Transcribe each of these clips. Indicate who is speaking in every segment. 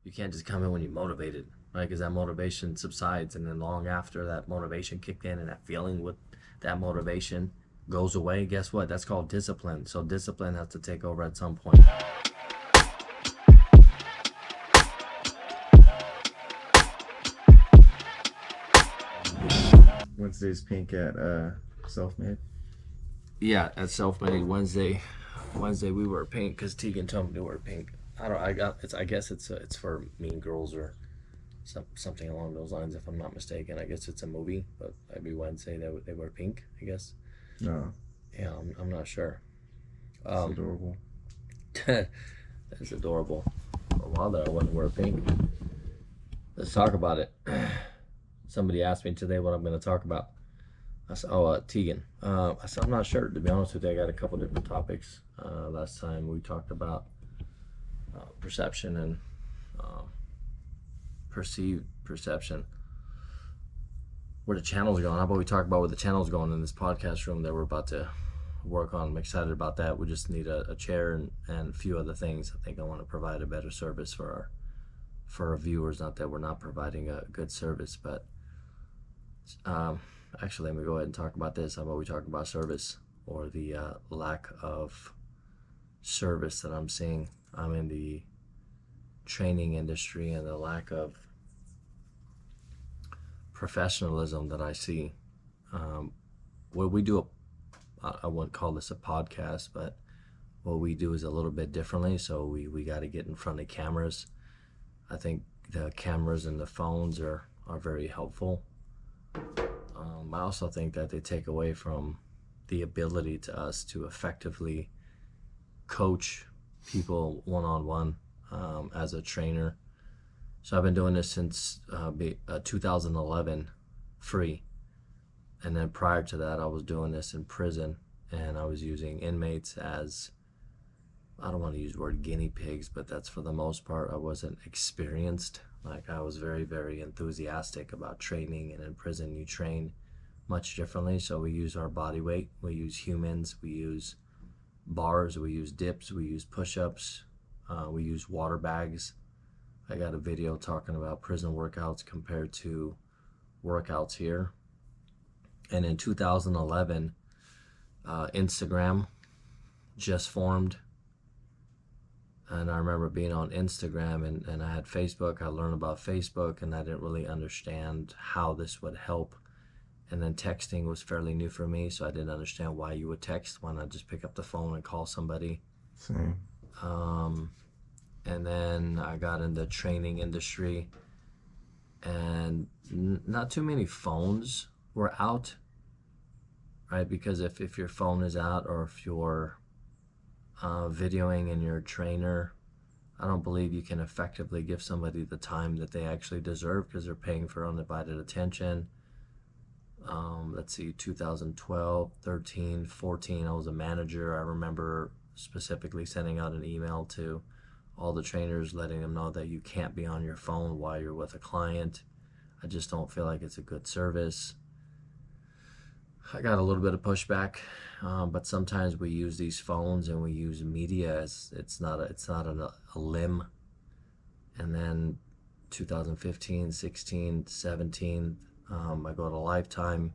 Speaker 1: you can't just come in when you're motivated, right? Because that motivation subsides, and then long after that motivation kicked in and that feeling with that motivation goes away, guess what? That's called discipline. So discipline has to take over at some point.
Speaker 2: Wednesday's pink at Self-Made.
Speaker 1: Yeah, at Self-Made Wednesday. Wednesday we wear pink because Tegan told me to wear pink. I don't. I got. It's. I guess it's for Mean Girls or something along those lines. If I'm not mistaken, I guess it's a movie. But every Wednesday they wear pink. I guess.
Speaker 2: No,
Speaker 1: Yeah, I'm not sure.
Speaker 2: it's adorable.
Speaker 1: That's adorable. For a while there, I wouldn't wear pink. Let's talk about it. Somebody asked me today what I'm going to talk about. I said, Tegan. I said, I'm not sure. To be honest with you, I got a couple different topics. Last time we talked about perception and perceived perception. Where the channel's going. How about we talk about where the channel's going in this podcast room that we're about to work on? I'm excited about that. We just need a chair and a few other things. I think I want to provide a better service for our viewers. Not that we're not providing a good service, but actually, let me go ahead and talk about this. How about we talk about service, or the lack of service that I'm seeing. I'm in the training industry, and the lack of professionalism that I see. What we do, I wouldn't call this a podcast, but what we do is a little bit differently. So we got to get in front of cameras. I think the cameras and the phones are very helpful. I also think that they take away from the ability to us to effectively coach people one-on-one as a trainer. So I've been doing this since 2011 free. And then prior to that, I was doing this in prison, and I was using inmates as, I don't want to use the word guinea pigs, but that's for the most part. I wasn't experienced. Like, I was very, very enthusiastic about training, and in prison you train much differently. So we use our body weight, we use humans, we use bars, we use dips, we use push-ups, we use water bags. I got a video talking about prison workouts compared to workouts here. And in 2011, Instagram just formed. And I remember being on Instagram, and I had Facebook. I learned about Facebook, and I didn't really understand how this would help. And then texting was fairly new for me, so I didn't understand why you would text. Why not just pick up the phone and call somebody?
Speaker 2: Same.
Speaker 1: And then I got in the training industry, and not too many phones were out, right? Because if your phone is out, or if you're videoing and you're a trainer, I don't believe you can effectively give somebody the time that they actually deserve, because they're paying for undivided attention. Let's see, 2012, 13, 14, I was a manager. I remember specifically sending out an email to all the trainers letting them know that you can't be on your phone while you're with a client. I just don't feel like it's a good service. I got a little bit of pushback, but sometimes we use these phones and we use media as it's not a limb. And then 2015, 16, 17, I go to Lifetime.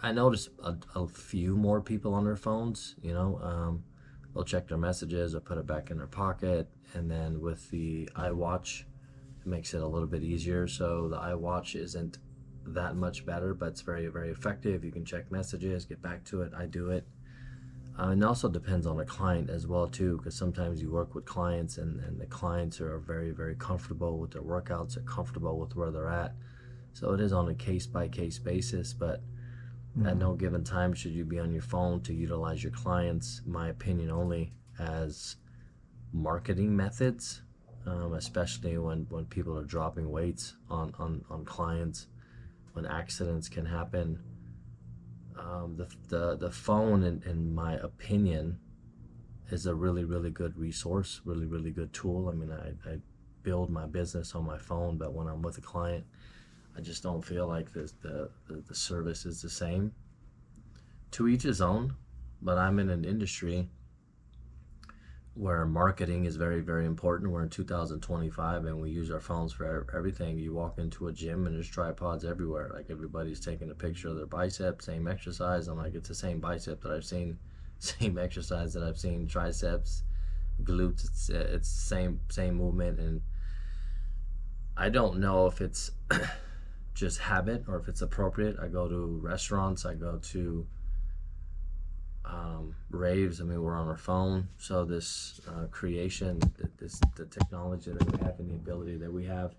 Speaker 1: I noticed a few more people on their phones. They'll check their messages or put it back in their pocket. And then with the iWatch, it makes it a little bit easier. So the iWatch isn't that much better, but it's very, very effective. You can check messages, get back to it. I do it. And it also depends on the client as well too, because sometimes you work with clients, and the clients are very, very comfortable with their workouts, they're comfortable with where they're at. So it is on a case-by-case basis, but at no given time should you be on your phone to utilize your clients, my opinion only, as marketing methods, especially when people are dropping weights on clients, when accidents can happen. The phone, in my opinion, is a really, really good resource, really, really good tool. I mean, I build my business on my phone, but when I'm with a client, I just don't feel like the service is the same. To each his own, but I'm in an industry where marketing is very, very important. We're in 2025 and we use our phones for everything. You walk into a gym and there's tripods everywhere. Like everybody's taking a picture of their bicep, same exercise. I'm like, it's the same bicep that I've seen, same exercise that I've seen, triceps, glutes. It's same movement. And I don't know if it's just habit or if it's appropriate. I go to restaurants, I go to raves. I mean, we're on our phone, so this creation, the technology that we have and the ability that we have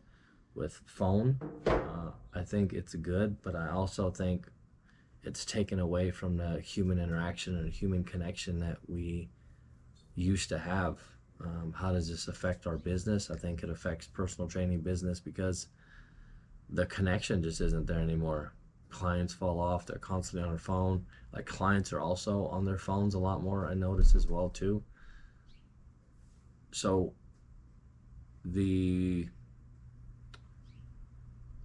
Speaker 1: with phone, I think it's good, but I also think it's taken away from the human interaction and human connection that we used to have. How does this affect our business? I think it affects personal training business because the connection just isn't there anymore. Clients fall off, they're constantly on their phone. Like clients are also on their phones a lot more, I notice as well too. So the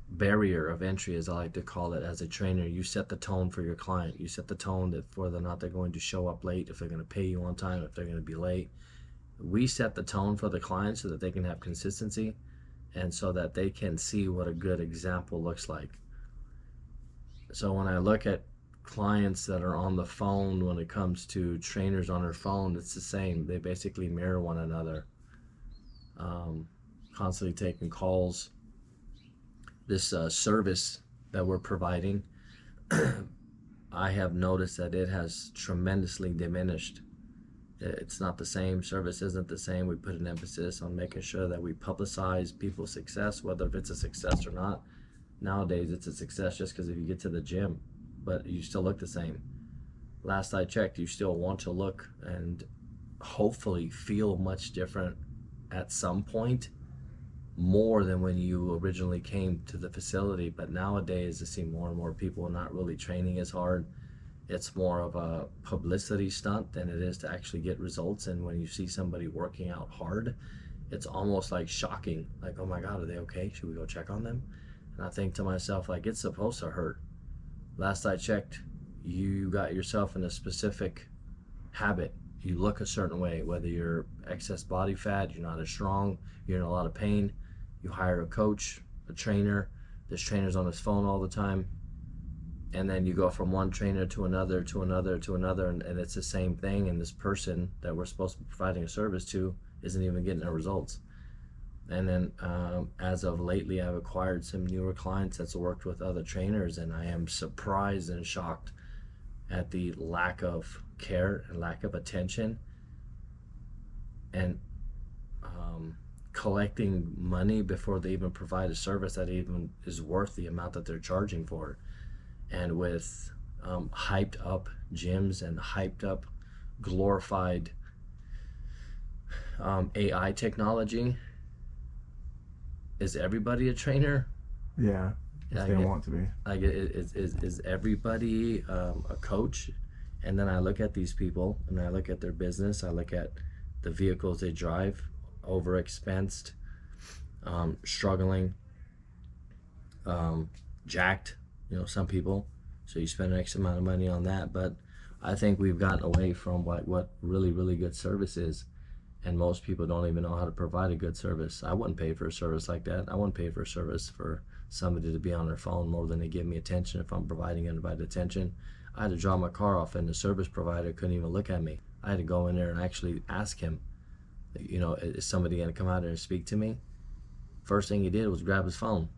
Speaker 1: barrier of entry, as I like to call it, as a trainer, you set the tone for your client. You set the tone that whether or not they're going to show up late, if they're going to pay you on time, if they're going to be late. We set the tone for the client so that they can have consistency and so that they can see what a good example looks like. So when I look at clients that are on the phone, when it comes to trainers on their phone, it's the same. They basically mirror one another, constantly taking calls. This service that we're providing, I have noticed that it has tremendously diminished. It's not the same. Service isn't the same. We put an emphasis on making sure that we publicize people's success, whether if it's a success or not. Nowadays, it's a success just because if you get to the gym, but you still look the same. Last I checked, you still want to look and hopefully feel much different at some point, more than when you originally came to the facility. But nowadays, I see more and more people not really training as hard. It's more of a publicity stunt than it is to actually get results. And when you see somebody working out hard, it's almost like shocking. Like, oh my God, are they okay? Should we go check on them? And I think to myself, like, it's supposed to hurt. Last I checked, you got yourself in a specific habit. You look a certain way, whether you're excess body fat, you're not as strong, you're in a lot of pain. You hire a coach, a trainer. This trainer's on his phone all the time. And then you go from one trainer to another, to another, to another, and it's the same thing. And this person that we're supposed to be providing a service to isn't even getting the results. And then as of lately, I've acquired some newer clients that's worked with other trainers, and I am surprised and shocked at the lack of care and lack of attention and collecting money before they even provide a service that even is worth the amount that they're charging for. And with hyped up gyms and hyped up glorified AI technology, is everybody a trainer?
Speaker 2: Yeah, if they want to be.
Speaker 1: Like, is everybody a coach? And then I look at these people and I look at their business. I look at the vehicles they drive, overexpensed, struggling, jacked. You know, some people. So you spend an X amount of money on that. But I think we've gotten away from what really, really good service is. And most people don't even know how to provide a good service. I wouldn't pay for a service like that. I wouldn't pay for a service for somebody to be on their phone more than they give me attention if I'm providing undivided attention. I had to draw my car off and the service provider couldn't even look at me. I had to go in there and actually ask him, you know, is somebody going to come out there and speak to me? First thing he did was grab his phone,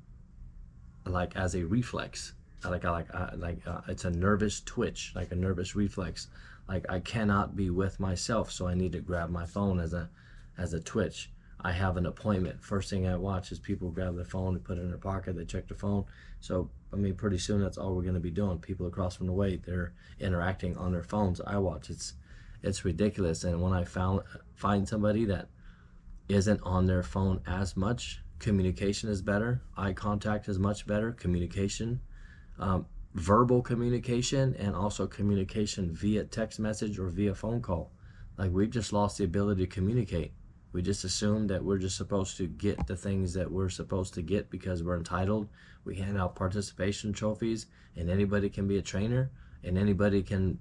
Speaker 1: like as a reflex. It's a nervous twitch, like a nervous reflex. Like I cannot be with myself, so I need to grab my phone as a twitch. I have an appointment. First thing I watch is people grab their phone and put it in their pocket. They check their phone. So I mean, pretty soon that's all we're going to be doing. People across from the way, they're interacting on their phones. I watch. It's ridiculous. And when I find somebody that isn't on their phone as much, communication is better. Eye contact is much better. Communication. Verbal communication and also communication via text message or via phone call. Like we've just lost the ability to communicate. We just assume that we're just supposed to get the things that we're supposed to get because we're entitled. We hand out participation trophies and anybody can be a trainer and anybody can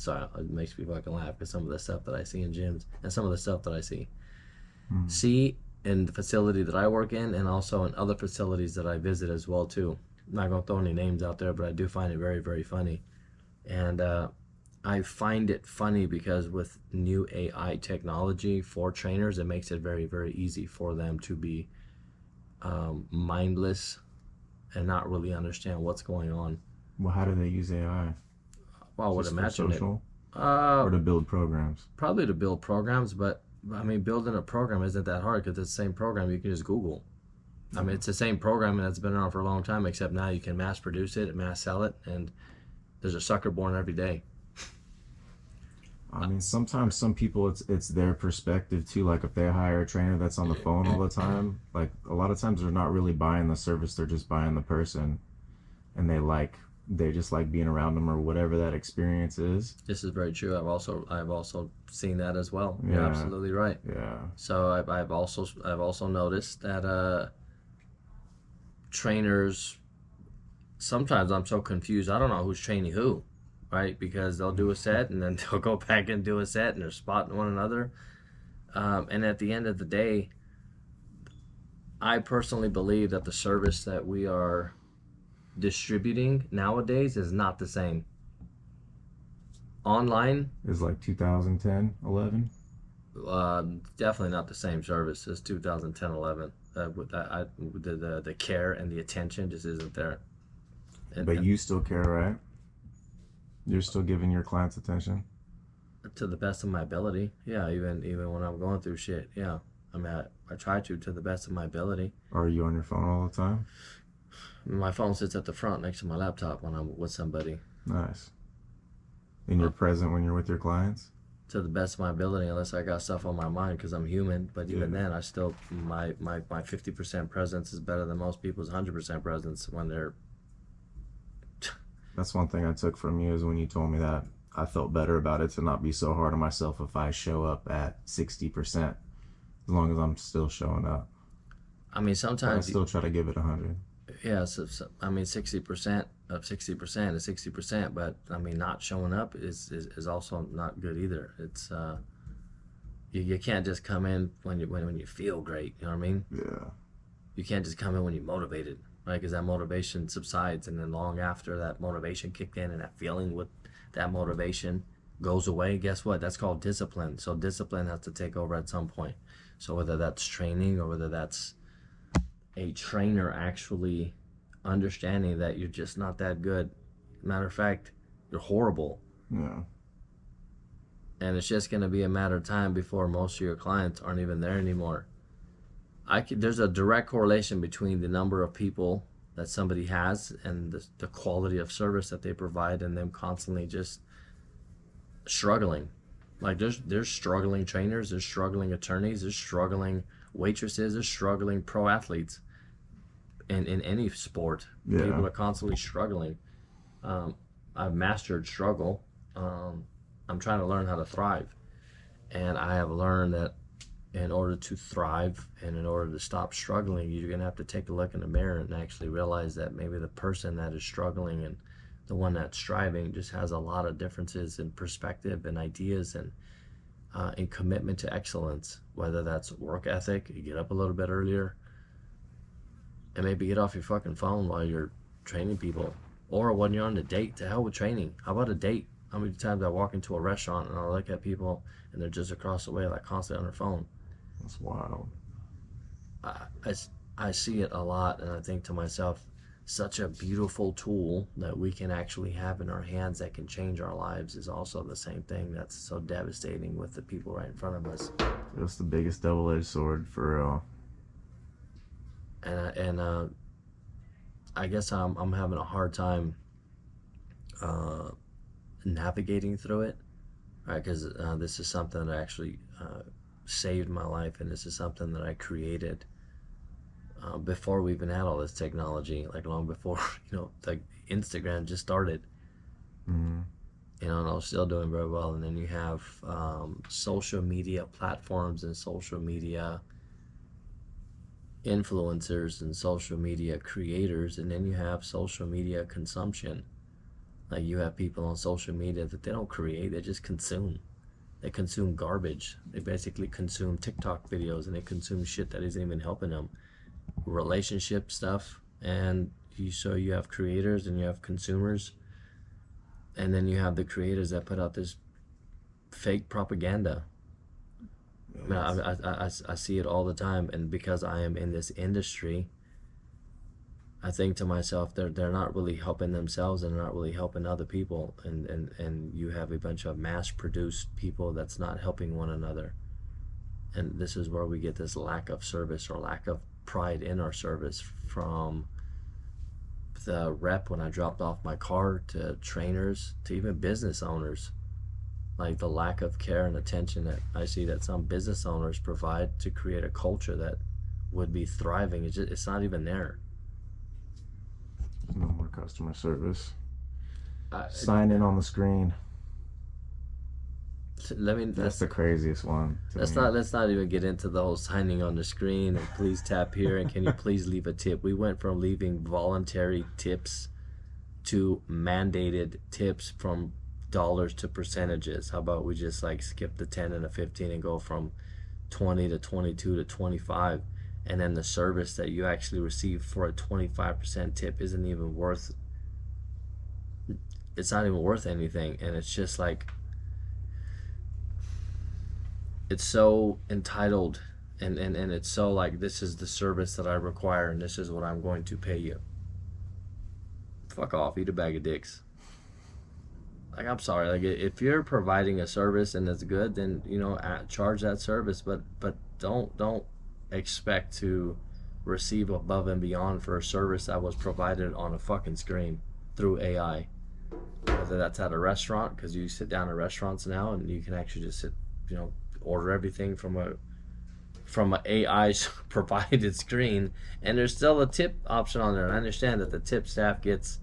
Speaker 1: Sorry, it makes me fucking laugh because some of the stuff that I see in gyms and some of the stuff that I see
Speaker 2: Mm.
Speaker 1: see in the facility that I work in, and also in other facilities that I visit as well too. I'm not gonna throw any names out there, but I do find it very, very funny. And I find it funny because with new AI technology for trainers, it makes it very, very easy for them to be mindless and not really understand what's going on.
Speaker 2: Well, how do they use AI?
Speaker 1: Well, I would
Speaker 2: Just for
Speaker 1: imagine it.
Speaker 2: social, or to build programs?
Speaker 1: Probably to build programs, but I mean, building a program isn't that hard because it's the same program you can just Google. I mean, it's the same program and it's been around for a long time, except now you can mass produce it and mass sell it, and there's a sucker born every day.
Speaker 2: I mean, sometimes some people, it's their perspective too. Like if they hire a trainer that's on the phone all the time, like a lot of times they're not really buying the service, they're just buying the person, and they just like being around them or whatever that experience is.
Speaker 1: This is very true. I've also seen that as well. You're
Speaker 2: Yeah.
Speaker 1: absolutely right.
Speaker 2: Yeah.
Speaker 1: So I've also noticed that trainers, sometimes I'm so confused. I don't know who's training who, right? Because they'll do a set and then they'll go back and do a set and they're spotting one another. And at the end of the day, I personally believe that the service that we are distributing nowadays is not the same. Online,
Speaker 2: It's like 2010, 11.
Speaker 1: definitely not the same service as 2010, 11. The care and the attention just isn't there.
Speaker 2: But you still care, right? You're still giving your clients attention.
Speaker 1: To the best of my ability, yeah. Even when I'm going through shit, yeah. I mean, I try to the best of my ability.
Speaker 2: Or are you on your phone all the time?
Speaker 1: My phone sits at the front next to my laptop when I'm with somebody.
Speaker 2: Nice. And you're present when you're with your clients?
Speaker 1: To the best of my ability, unless I got stuff on my mind, because I'm human. But even then, I still my 50% presence is better than most people's 100% presence when they're.
Speaker 2: That's one thing I took from you, is when you told me that I felt better about it, to not be so hard on myself if I show up at 60%, as long as I'm still showing up.
Speaker 1: I mean,
Speaker 2: But I
Speaker 1: sometimes
Speaker 2: still try to give it 100.
Speaker 1: yeah. So, I mean, 60% of 60% is 60%, but I mean, not showing up is also not good either. It's you can't just come in when you feel great. You know what I mean?
Speaker 2: Yeah.
Speaker 1: You can't just come in when you're motivated, right? Because that motivation subsides, and then long after that motivation kicked in and that feeling with that motivation goes away, guess what? That's called discipline. So discipline has to take over at some point. So whether that's training or whether that's a trainer actually understanding that you're just not that good. Matter of fact, you're horrible.
Speaker 2: Yeah.
Speaker 1: And it's just going to be a matter of time before most of your clients aren't even there anymore. There's a direct correlation between the number of people that somebody has and the quality of service that they provide, and them constantly just struggling. Like there's struggling trainers, there's struggling attorneys, there's struggling waitresses, there's struggling pro athletes in any sport.
Speaker 2: Yeah.
Speaker 1: People are constantly struggling. I've mastered struggle. I'm trying to learn how to thrive, and I have learned that in order to thrive and in order to stop struggling, you're going to have to take a look in the mirror and actually realize that maybe the person that is struggling and the one that's striving just has a lot of differences in perspective and ideas and in commitment to excellence, whether that's work ethic, you get up a little bit earlier, and maybe get off your fucking phone while you're training people, or when you're on a date. To hell with training. How about a date? How many times I walk into a restaurant and I look at people and they're just across the way, like constantly on their phone.
Speaker 2: That's wild.
Speaker 1: I see it a lot, and I think to myself, such a beautiful tool that we can actually have in our hands that can change our lives is also the same thing that's so devastating with the people right in front of us.
Speaker 2: It's the biggest double-edged sword, for real.
Speaker 1: And I guess I'm having a hard time navigating through it, right? Because this is something that actually saved my life, and this is something that I created before we even had all this technology, like long before, like Instagram just started.
Speaker 2: Mm-hmm.
Speaker 1: And I was still doing very well. And then you have social media platforms and social media influencers and social media creators, and then you have social media consumption. Like you have people on social media that they don't create, they just consume. They consume garbage. They basically consume TikTok videos, and they consume shit that isn't even helping them. Relationship stuff, and so you have creators and you have consumers, and then you have the creators that put out this fake propaganda. I see it all the time, and because I am in this industry, I think to myself, they're not really helping themselves and they're not really helping other people, and you have a bunch of mass-produced people that's not helping one another, and this is where we get this lack of service or lack of pride in our service from the rep when I dropped off my car to trainers to even business owners. Like the lack of care and attention that I see that some business owners provide to create a culture that would be thriving, it's not even there.
Speaker 2: No more customer service. Sign in on the screen. That's the craziest one.
Speaker 1: Let's not even get into the whole signing on the screen and please tap here and can you please leave a tip. We went from leaving voluntary tips to mandated tips, from dollars to percentages. How about we just like skip the 10 and the 15 and go from 20 to 22 to 25, and then the service that you actually receive for a 25% tip isn't even worth, it's not even worth anything. And it's just like, it's so entitled, and it's so like, this is the service that I require and this is what I'm going to pay you. Fuck off, eat a bag of dicks. Like, I'm sorry, like if you're providing a service and it's good, then charge that service, but don't expect to receive above and beyond for a service that was provided on a fucking screen through AI. Whether that's at a restaurant, because you sit down at restaurants now and you can actually just sit, order everything from a AI provided screen, and there's still a tip option on there. And I understand that the tip staff gets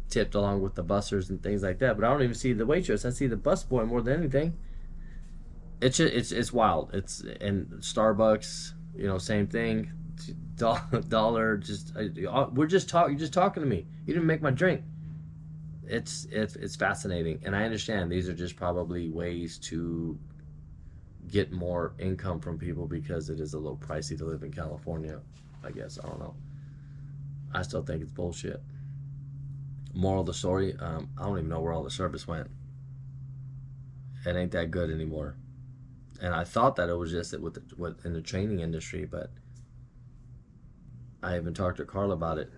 Speaker 1: tipped along with the bussers and things like that, but I don't even see the waitress. I see the busboy more than anything. It's just, it's wild. It's in Starbucks, same thing. Dollar, just you're just talking to me. You didn't make my drink. It's fascinating, and I understand these are just probably ways to get more income from people because it is a little pricey to live in California, I guess. I don't know. I still think it's bullshit. Moral of the story, I don't even know where all the service went. It ain't that good anymore. And I thought that it was just in the training industry, but I even talked to Carla about it.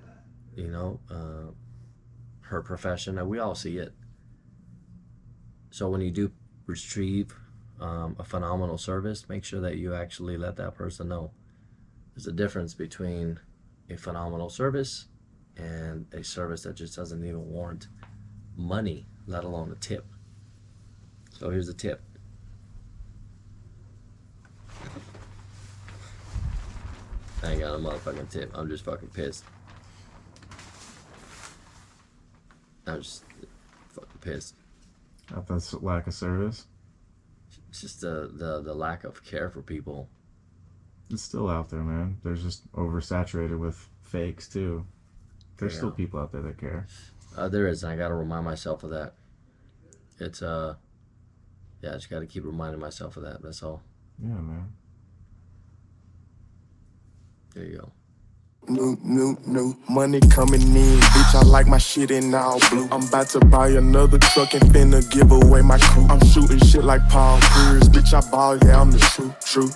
Speaker 1: Her profession, and we all see it. So when you do retrieve a phenomenal service, make sure that you actually let that person know. There's a difference between a phenomenal service and a service that just doesn't even warrant money, let alone a tip. So here's the tip. I ain't got a motherfucking tip. I'm just fucking pissed. I'm just fucking pissed.
Speaker 2: That's lack of service.
Speaker 1: It's just the lack of care for people.
Speaker 2: It's still out there, man. They're just oversaturated with fakes too. There's still people out there that care.
Speaker 1: There is, and I gotta remind myself of that. It's I just gotta keep reminding myself of that. That's all.
Speaker 2: Yeah, man.
Speaker 1: There you go.
Speaker 3: New money coming in, bitch. I like my shit in all blue. I'm about to buy another truck and finna give away my crew. I'm shooting shit like Paul Pierce, bitch. I ball, yeah, I'm the true.